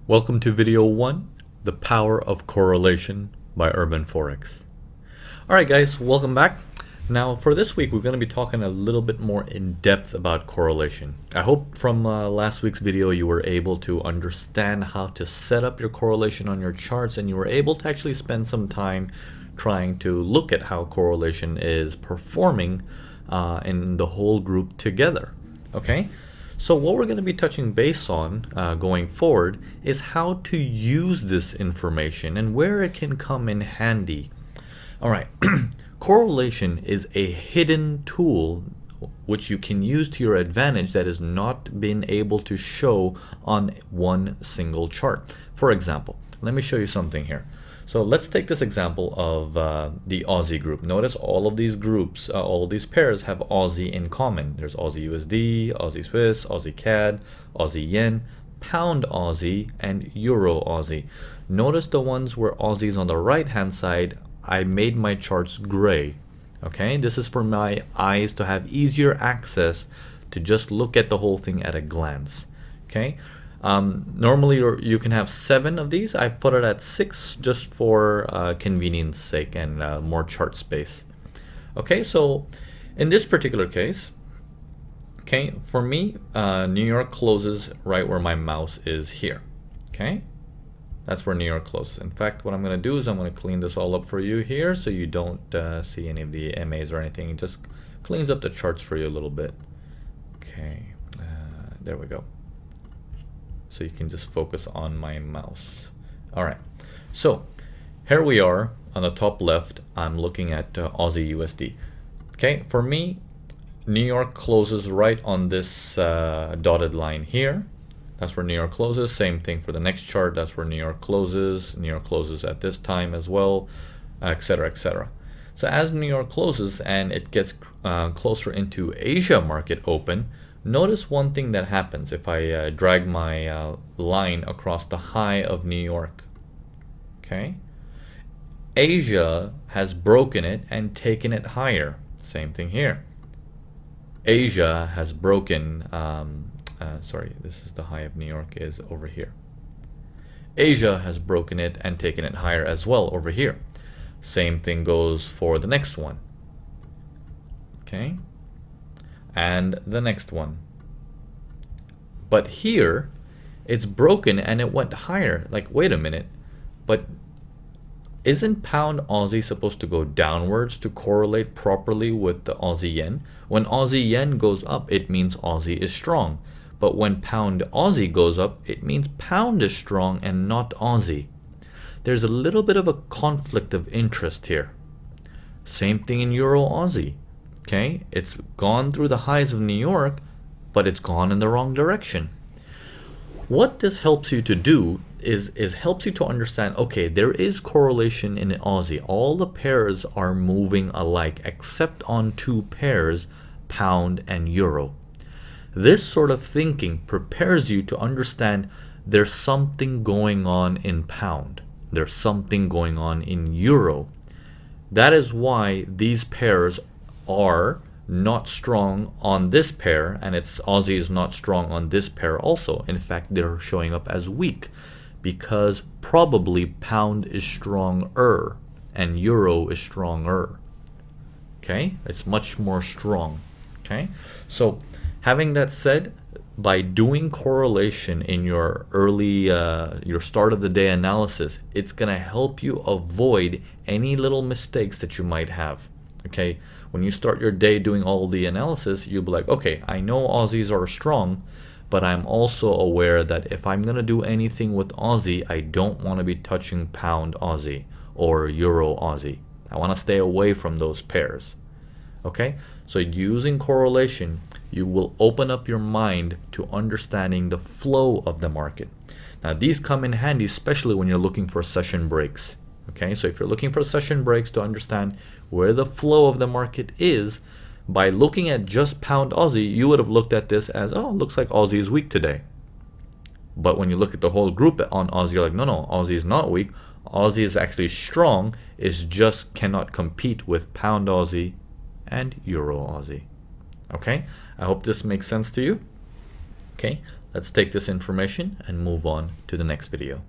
Welcome to video 1, The Power of Correlation by Urban Forex. Alright guys, welcome back. Now for this week we're going to be talking a little bit more in depth about correlation. I hope from last week's video you were able to understand how to set up your correlation on your charts, and you were able to actually spend some time trying to look at how correlation is performing in the whole group together. Okay? So what we're going to be touching base on going forward is how to use this information and where it can come in handy. All right, correlation is a hidden tool which you can use to your advantage that is not been able to show on one single chart. For example, let me show you something here. So let's take this example of the Aussie group. Notice all of these groups, all of these pairs have Aussie in common. There's Aussie USD, Aussie Swiss, Aussie CAD, Aussie Yen, Pound Aussie, and Euro Aussie. Notice the ones where Aussie's on the right hand side, I made my charts gray. Okay, this is for my eyes to have easier access to just look at the whole thing at a glance. Okay. Normally you can have 7 of these. I've put it at 6 just for convenience sake and more chart space. Okay, so in this particular case, okay, for me, New York closes right where my mouse is here. Okay, that's where New York closes. In fact, what I'm going to do is I'm going to clean this all up for you here so you don't see any of the MAs or anything. It just cleans up the charts for you a little bit. Okay, there we go. So you can just focus on my mouse. All right, so here we are on the top left. I'm looking at Aussie USD. Okay, for me, New York closes right on this dotted line here. That's where New York closes. Same thing for the next chart. That's where New York closes. New York closes at this time as well, etc., etc. So as New York closes and it gets closer into Asia market open, notice one thing that happens if I drag my line across the high of New York. Okay, Asia has broken it and taken it higher. Same thing here. Asia has broken, sorry, this is the high of New York is over here. Asia has broken it and taken it higher as well over here. Same thing goes for the next one. Okay, and the next one. But here it's broken and it went higher. Like, wait a minute, but isn't Pound Aussie supposed to go downwards to correlate properly with the Aussie Yen? When Aussie Yen goes up, it means Aussie is strong. But when Pound Aussie goes up, it means Pound is strong and not Aussie. There's a little bit of a conflict of interest here. Same thing in Euro Aussie. Okay, it's gone through the highs of New York, but it's gone in the wrong direction. What this helps you to do is helps you to understand, okay, there is correlation in Aussie. All the pairs are moving alike except on 2 pairs, Pound and Euro. This sort of thinking prepares you to understand there's something going on in Pound. There's something going on in Euro. That is why these pairs are not strong on this pair, and it's Aussie is not strong on this pair also. In fact, they're showing up as weak because probably Pound is stronger and Euro is stronger. Okay, it's much more strong. Okay, so having that said, by doing correlation in your early your start of the day analysis, it's gonna help you avoid any little mistakes that you might have. Okay, when you start your day doing all the analysis, you'll be like, okay, I know Aussies are strong, but I'm also aware that if I'm going to do anything with Aussie, I don't want to be touching Pound Aussie or Euro Aussie. I want to stay away from those pairs. Okay, so using correlation, you will open up your mind to understanding the flow of the market. Now, these come in handy, especially when you're looking for session breaks. Okay, so if you're looking for session breaks to understand where the flow of the market is, by looking at just Pound Aussie, you would have looked at this as, oh, looks like Aussie is weak today. But when you look at the whole group on Aussie, you're like, no, Aussie is not weak. Aussie is actually strong. It just cannot compete with Pound Aussie and Euro Aussie. Okay, I hope this makes sense to you. Okay, let's take this information and move on to the next video.